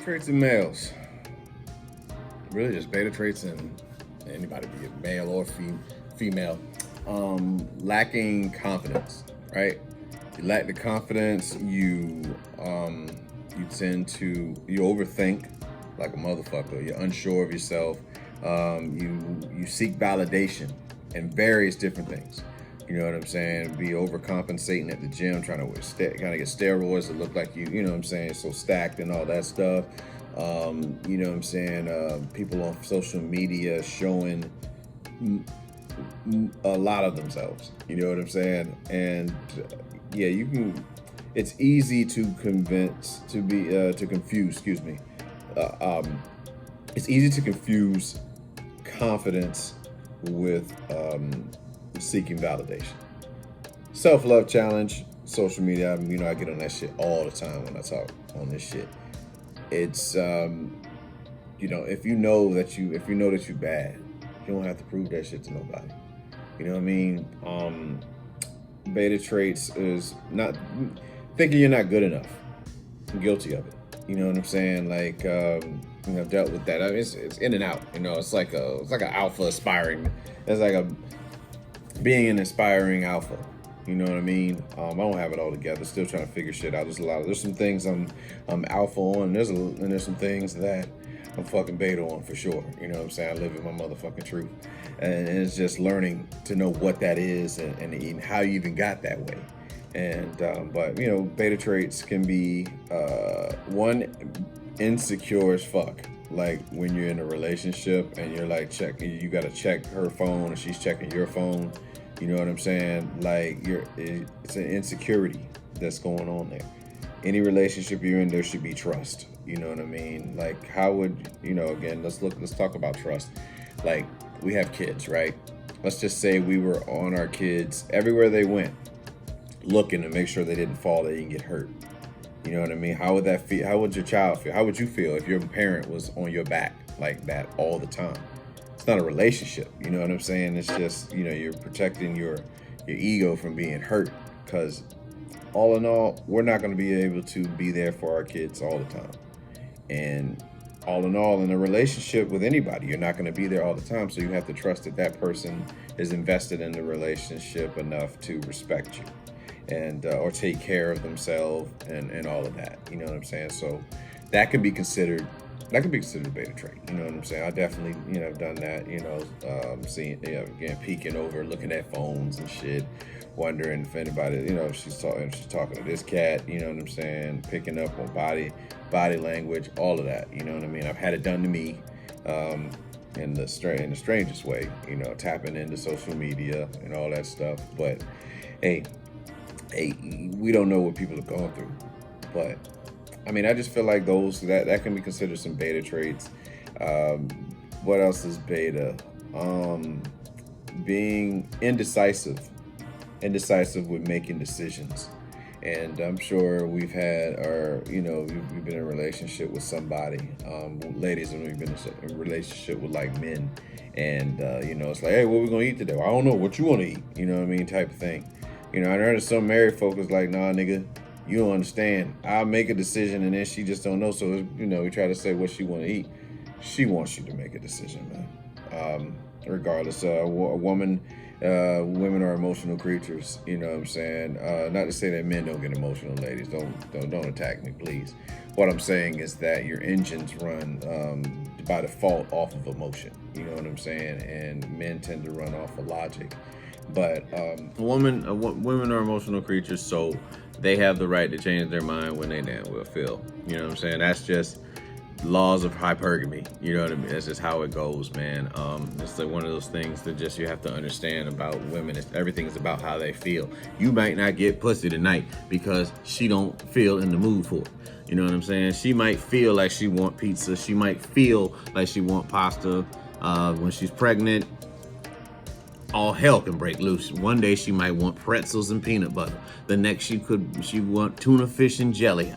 traits in males. Really just beta traits in anybody, be it male or female. Lacking confidence, right? You lack the confidence, you overthink like a motherfucker. You're unsure of yourself. You seek validation in various different things. You know what I'm saying? Be overcompensating at the gym, trying to kind of get steroids that look like you know what I'm saying, so stacked and all that stuff. You know what I'm saying? People on social media showing a lot of themselves. You know what I'm saying? And yeah, you can. It's easy to confuse. Excuse me. It's easy to confuse confidence with seeking validation. Self-love challenge, social media. I get on that shit all the time when I talk on this shit. It's if you know that you're bad, you don't have to prove that shit to nobody. You know what I mean? Beta traits is not thinking you're not good enough. I'm guilty of it. You know what I'm saying? Like, I've dealt with that. I mean, it's in and out. It's like an alpha aspiring. It's like being an aspiring alpha. You know what I mean? I don't have it all together. Still trying to figure shit out. There's some things I'm alpha on. And there's some things that I'm fucking beta on for sure. You know what I'm saying? I live in my motherfucking truth. And it's just learning to know what that is and even how you even got that way. And but beta traits can be one, insecure as fuck. Like when you're in a relationship and you're like you gotta check her phone and she's checking your phone. You know what I'm saying? Like it's an insecurity that's going on there. Any relationship you're in, there should be trust. You know what I mean? Like how would again, let's talk about trust. Like we have kids, right? Let's just say we were on our kids everywhere they went, looking to make sure they didn't fall, they didn't get hurt. You know what I mean? How would that feel? How would your child feel? How would you feel if your parent was on your back like that all the time? It's not a relationship. You know what I'm saying? It's just, you're protecting your ego from being hurt, because all in all, we're not going to be able to be there for our kids all the time. And all in all, in a relationship with anybody, you're not going to be there all the time. So you have to trust that that person is invested in the relationship enough to respect you and or take care of themselves and all of that. You know what I'm saying? So that could be considered a beta trait. You know what I'm saying? I definitely, have done that, seeing, again, peeking over, looking at phones and shit, wondering if anybody, if she's talking to this cat, you know what I'm saying? Picking up on body language, all of that, you know what I mean? I've had it done to me, in the strangest way, tapping into social media and all that stuff. But hey, we don't know what people have gone through, but I just feel like that can be considered some beta traits. What else is beta? Being indecisive with making decisions. And I'm sure we've had you've been in a relationship with somebody, ladies, and we've been in a relationship with like men. And, it's like, hey, what we gonna eat today? Well, I don't know what you want to eat, you know what I mean? Type of thing. I heard some married folk is like, nah, nigga, you don't understand. I'll make a decision and then she just don't know. So, we try to say what she want to eat. She wants you to make a decision, man. Regardless, women are emotional creatures. You know what I'm saying? Not to say that men don't get emotional, ladies. Don't attack me, please. What I'm saying is that your engines run by default off of emotion. You know what I'm saying? And men tend to run off of logic. But women are emotional creatures, so they have the right to change their mind when they damn well feel. You know what I'm saying? That's just laws of hypergamy. You know what I mean? That's just how it goes, man. It's like one of those things that just you have to understand about women. Everything is about how they feel. You might not get pussy tonight because she don't feel in the mood for it. You know what I'm saying? She might feel like she want pizza. She might feel like she want pasta. When she's pregnant, all hell can break loose. One day she might want pretzels and peanut butter. The next she want tuna fish and jelly,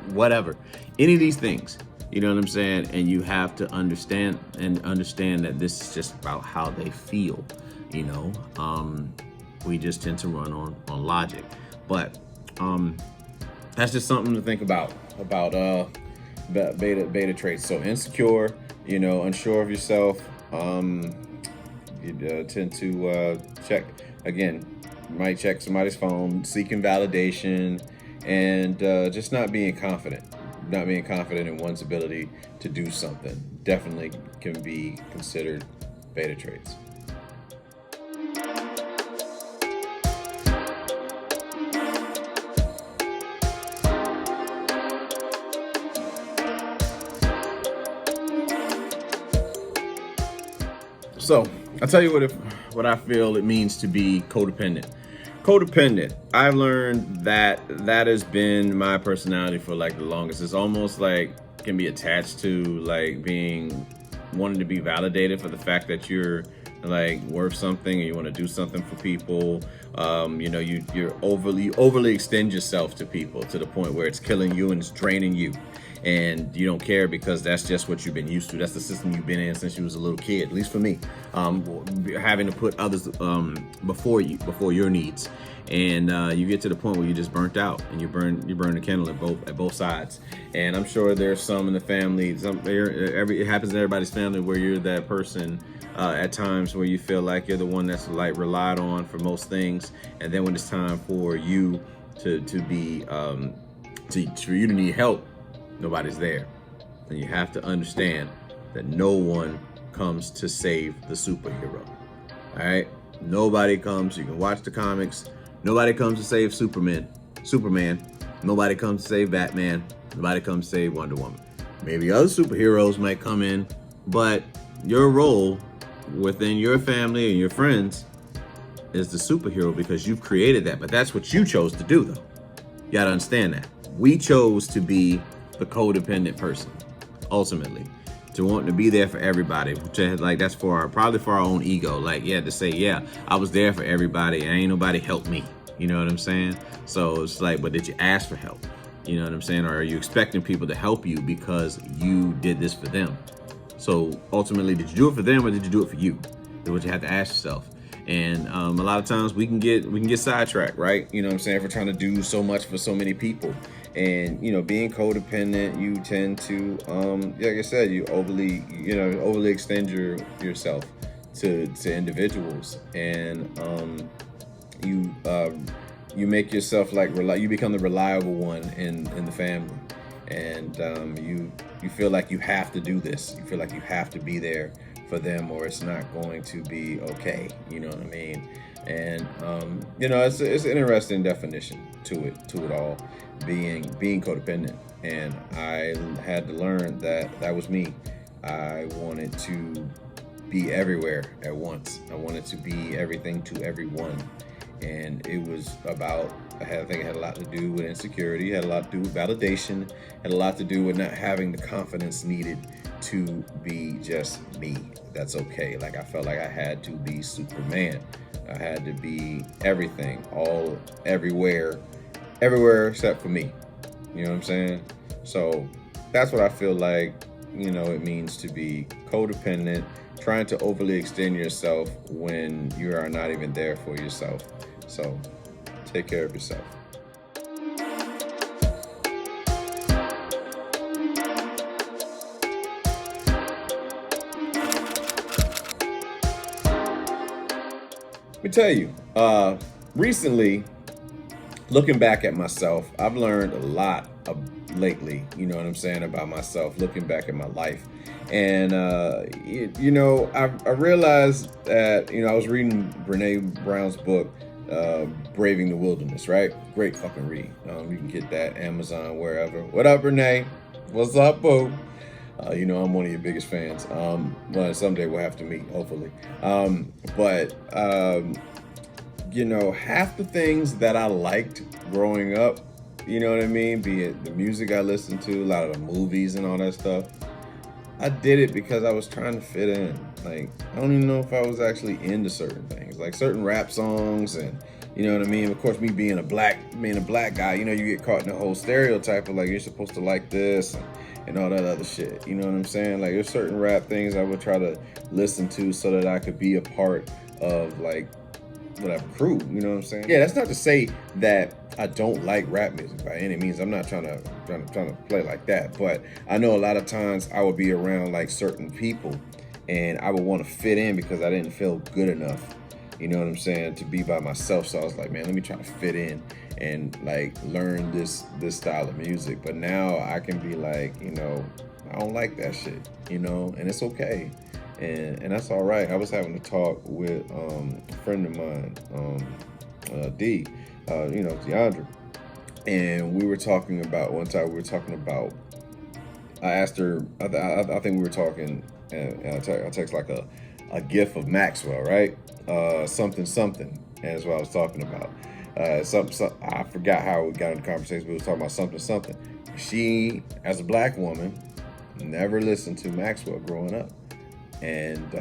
whatever. Any of these things, you know what I'm saying? And you have to understand that this is just about how they feel. We just tend to run on logic, but that's just something to think about beta traits. So insecure, unsure of yourself. You tend to check again. You might check somebody's phone, seeking validation, and just not being confident. Not being confident in one's ability to do something definitely can be considered beta traits. So I'll tell you what I feel it means to be codependent. Codependent, I've learned that has been my personality for like the longest. It's almost like can be attached to like wanting to be validated for the fact that you're like worth something and you want to do something for people. You overly extend yourself to people to the point where it's killing you and it's draining you. And you don't care because that's just what you've been used to. That's the system you've been in since you was a little kid, at least for me. Having to put others before your needs. And you get to the point where you're just burnt out and you burn the candle at both sides. And I'm sure there's some in the family, it happens in everybody's family where you're that person at times where you feel like you're the one that's like relied on for most things. And then when it's time for you for you to need help, nobody's there. And you have to understand that no one comes to save the superhero. All right? Nobody comes. You can watch the comics. Nobody comes to save Superman. Nobody comes to save Batman. Nobody comes to save Wonder Woman. Maybe other superheroes might come in, but your role within your family and your friends is the superhero because you've created that. But that's what you chose to do, though. You got to understand that. We chose to be the codependent person, ultimately, to want to be there for everybody. Like that's probably for our own ego. Like, to say, I was there for everybody. Ain't nobody helped me. You know what I'm saying? So it's like, but did you ask for help? You know what I'm saying? Or are you expecting people to help you because you did this for them? So ultimately, did you do it for them or did you do it for you? That's what you have to ask yourself. And a lot of times we can get sidetracked, right? You know what I'm saying? If we're trying to do so much for so many people. And, being codependent, you tend to, like I said, you overly extend yourself to individuals. And you make yourself you become the reliable one in the family. And you feel like you have to do this. You feel like you have to be there for them or it's not going to be okay. You know what I mean? And it's an interesting definition to it all, being codependent. And I had to learn that was me. I wanted to be everywhere at once. I wanted to be everything to everyone. And it was about, I think it had a lot to do with insecurity, had a lot to do with validation, had a lot to do with not having the confidence needed to be just me. That's okay. Like I felt like I had to be Superman. I had to be everything, everywhere except for me. You know what I'm saying? So that's what I feel like, it means to be codependent, trying to overly extend yourself when you are not even there for yourself. So take care of yourself. Let me tell you, recently, looking back at myself, I've learned a lot lately, you know what I'm saying, about myself, looking back at my life. And, I realized that, I was reading Brene Brown's book, Braving the Wilderness, right? Great fucking read. You can get that Amazon, wherever. What up, Brene? What's up, boo? I'm one of your biggest fans. Well, someday we'll have to meet, hopefully. Half the things that I liked growing up, you know what I mean? Be it the music I listened to, a lot of the movies and all that stuff. I did it because I was trying to fit in. Like, I don't even know if I was actually into certain things, like certain rap songs and, you know what I mean? Of course, me being a black guy, you get caught in the whole stereotype of like, you're supposed to like this and all that other shit. You know what I'm saying? Like, there's certain rap things I would try to listen to so that I could be a part of like whatever crew, you know what I'm saying? Yeah, that's not to say that I don't like rap music by any means. I'm not trying to play like that, but I know a lot of times I would be around like certain people and I would want to fit in because I didn't feel good enough, you know what I'm saying, to be by myself. So I was like, man, let me try to fit in and like learn this style of music. But now I can be like, you know, I don't like that shit, you know, and it's okay. And that's all right. I was having a talk with a friend of mine, D, you know, DeAndre, and we were talking about one time. We were talking about. I asked her. I think we were talking, and I text like a gif of Maxwell, right? Something something, and that's what I was talking about. I forgot how we got into the conversation. But we was talking about something something. She, as a black woman, never listened to Maxwell growing up. And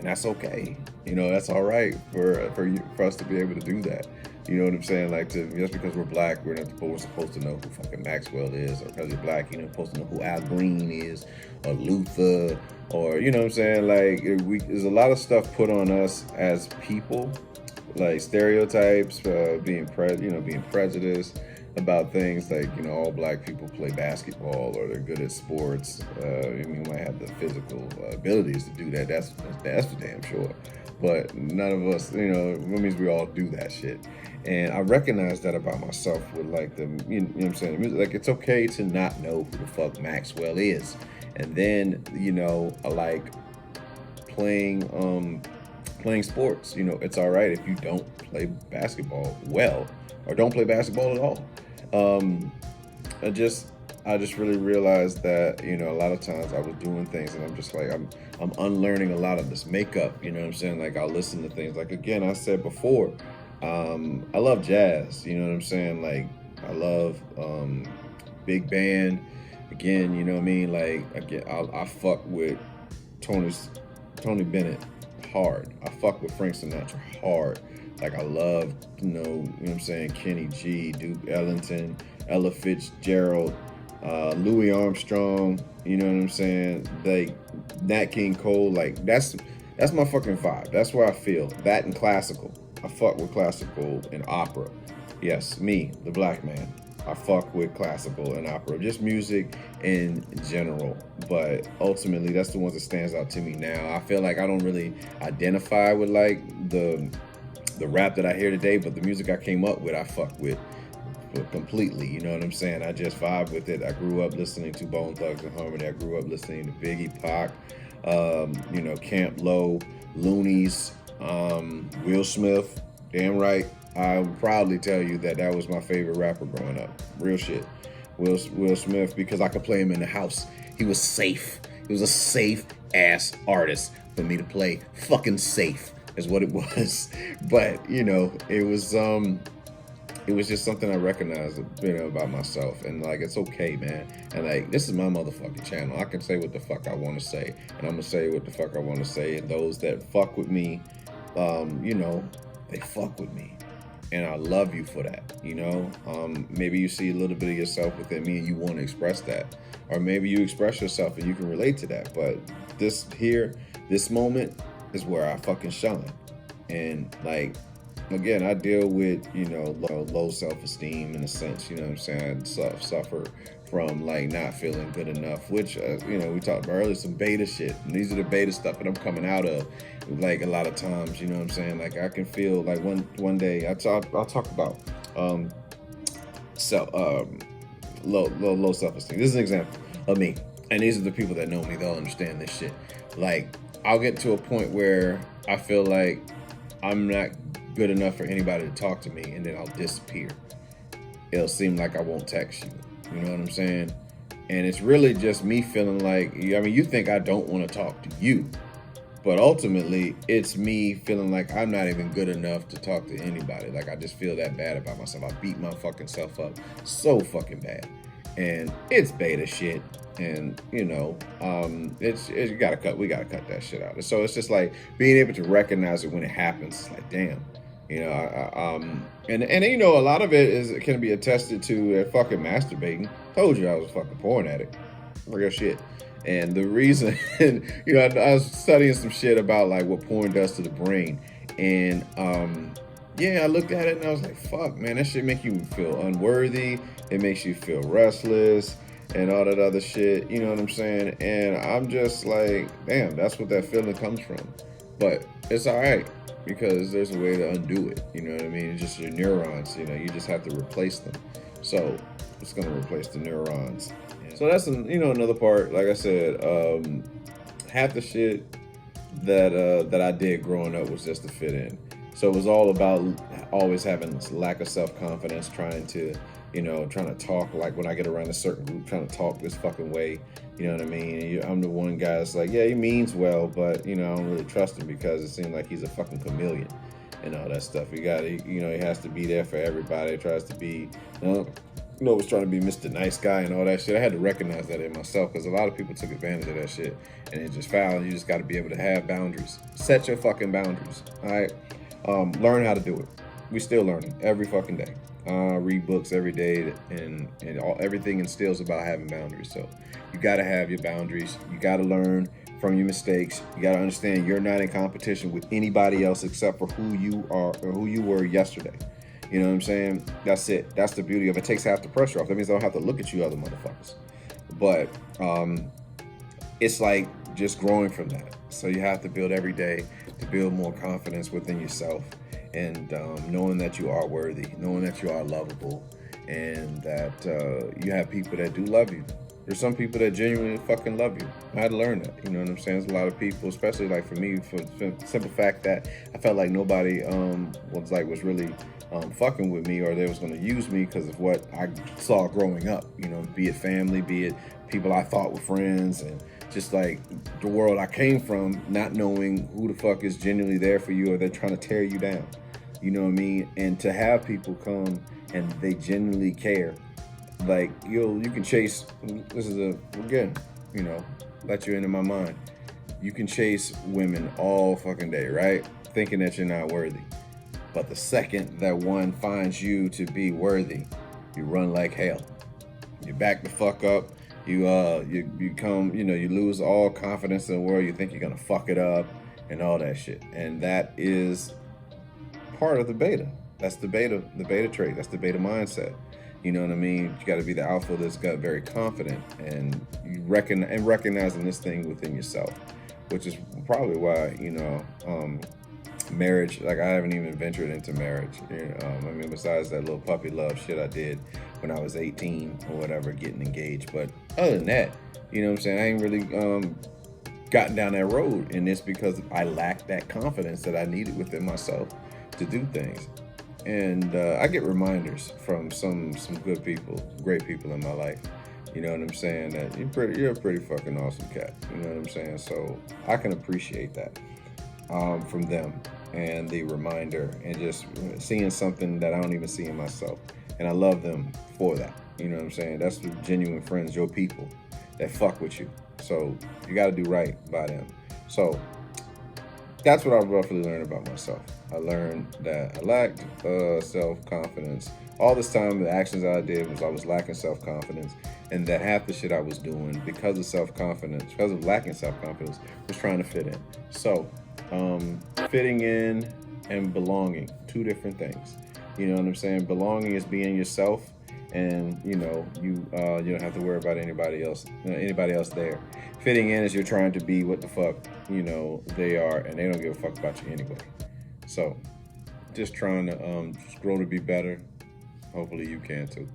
that's okay. You know, that's all right for us to be able to do that. You know what I'm saying? Like, just because we're black, we're supposed to know who fucking Maxwell is, or because you're black, you're not supposed to know who Al Green is, or Luther, or you know what I'm saying? Like, there's a lot of stuff put on us as people, like stereotypes, being prejudiced about things like, you know, all black people play basketball or they're good at sports. I mean, you might have the physical abilities to do that. That's for damn sure. But none of us, you know, it means we all do that shit. And I recognize that about myself with like you know what I'm saying? Music. Like, it's okay to not know who the fuck Maxwell is. And then, you know, I like playing sports. You know, it's all right if you don't play basketball well or don't play basketball at all. I just really realized that, you know, a lot of times I was doing things and I'm just like, I'm unlearning a lot of this makeup, you know what I'm saying? Like, I'll listen to things like, again, I said before, I love jazz, you know what I'm saying? Like, I love, big band, again, you know what I mean? Like, again, I fuck with Tony Bennett hard. I fuck with Frank Sinatra hard. Like, I love, you know what I'm saying, Kenny G, Duke Ellington, Ella Fitzgerald, Louis Armstrong, you know what I'm saying, like Nat King Cole. Like, that's my fucking vibe. That's where I feel. That and classical. I fuck with classical and opera. Yes, me, the black man. I fuck with classical and opera, just music in general. But ultimately, that's the ones that stands out to me now. I feel like I don't really identify with like the rap that I hear today, but the music I came up with, I fuck with completely. You know what I'm saying? I just vibe with it. I grew up listening to Bone Thugs and Harmony. I grew up listening to Biggie, Pac, you know, Camp Lo, Loonies, Will Smith. Damn right. I would proudly tell you that was my favorite rapper growing up. Real shit. Will Smith, because I could play him in the house. He was safe. He was a safe ass artist for me to play. Fucking safe is what it was. But, you know, it was just something I recognized, you know, about myself. And like, it's okay, man. And like, this is my motherfucking channel. I can say what the fuck I want to say, and I'm gonna say what the fuck I want to say. And those that fuck with me, you know, they fuck with me, and I love you for that. You know, maybe you see a little bit of yourself within me, and you want to express that, or maybe you express yourself and you can relate to that. But this moment is where I fucking shine. And like, again, I deal with, you know, low self-esteem in a sense, you know what I'm saying? I suffer from like not feeling good enough, which, you know, we talked about earlier, some beta shit. And these are the beta stuff that I'm coming out of, like, a lot of times, you know what I'm saying? Like, I can feel like one day I'll talk about low self-esteem. This is an example of me. And these are the people that know me, they'll understand this shit. Like, I'll get to a point where I feel like I'm not good enough for anybody to talk to me, and then I'll disappear. It'll seem like I won't text you. You know what I'm saying? And it's really just me feeling like, I mean, you think I don't want to talk to you, but ultimately it's me feeling like I'm not even good enough to talk to anybody. Like, I just feel that bad about myself. I beat my fucking self up so fucking bad. And it's beta shit. And, you know, we gotta cut that shit out. So it's just like being able to recognize it when it happens. It's like, damn, you know, and you know, a lot of it can be attested to fucking masturbating. Told you I was a fucking porn addict. Real shit. And the reason, you know, I was studying some shit about like what porn does to the brain. And yeah, I looked at it and I was like, fuck, man, that shit make you feel unworthy. It makes you feel restless and all that other shit. You know what I'm saying? And I'm just like, damn, that's what that feeling comes from. But it's all right because there's a way to undo it. You know what I mean? It's just your neurons. You know, you just have to replace them. So it's gonna replace the neurons. Yeah. So that's another part. Like I said, half the shit that I did growing up was just to fit in. So it was all about always having this lack of self-confidence, trying to talk like when I get around a certain group, trying to talk this fucking way. You know what I mean? I'm the one guy that's like, yeah, he means well, but I don't really trust him because it seems like he's a fucking chameleon and all that stuff. He has to be there for everybody. He tries to be, was trying to be Mr. Nice Guy and all that shit. I had to recognize that in myself because a lot of people took advantage of that shit and it just foul. You just got to be able to have boundaries. Set your fucking boundaries. All right. Learn how to do it. We still learning every fucking day. Read books every day, and everything instills about having boundaries. So you got to have your boundaries. You got to learn from your mistakes. You got to understand you're not in competition with anybody else except for who you are or who you were yesterday. You know what I'm saying? That's it. That's the beauty of it. It takes half the pressure off. That means I don't have to look at you other motherfuckers. But it's like just growing from that. So you have to build every day to build more confidence within yourself and knowing that you are worthy, knowing that you are lovable, and that you have people that do love you. There's some people that genuinely fucking love you. I had to learn that. You know what I'm saying? There's a lot of people, especially like for me, for the simple fact that I felt like nobody was really fucking with me, or they was going to use me because of what I saw growing up. Be it family, be it people I thought were friends, and just like the world I came from, not knowing who the fuck is genuinely there for you, or they're trying to tear you down. You know what I mean? And to have people come and they genuinely care, like you can chase. This is let you into my mind. You can chase women all fucking day, right? Thinking that you're not worthy. But the second that one finds you to be worthy, you run like hell. You back the fuck up. You lose all confidence in the world. You think you're gonna fuck it up and all that shit. And that is part of the beta. That's the beta trait. That's the beta mindset. You know what I mean? You got to be the alpha that's got very confident, and recognizing this thing within yourself, which is probably why marriage. Like I haven't even ventured into marriage. Besides that little puppy love shit I did when I was 18 or whatever, getting engaged. But other than that, you know what I'm saying? I ain't really gotten down that road, and it's because I lacked that confidence that I needed within myself to do things. And I get reminders from some good people, great people in my life. You know what I'm saying? That you're a pretty fucking awesome cat. You know what I'm saying? So I can appreciate that from them, and the reminder, and just seeing something that I don't even see in myself. And I love them for that. You know what I'm saying? That's the genuine friends, your people that fuck with you. So you got to do right by them. So that's what I roughly learned about myself. I learned that I lacked self-confidence. All this time, the actions that I did was I was lacking self-confidence, and that half the shit I was doing because of lacking self-confidence, was trying to fit in. So, fitting in and belonging, two different things. You know what I'm saying? Belonging is being yourself, and you don't have to worry about anybody else there. Fitting in is you're trying to be what the fuck they are, and they don't give a fuck about you anyway. So just trying to just grow to be better. Hopefully you can too.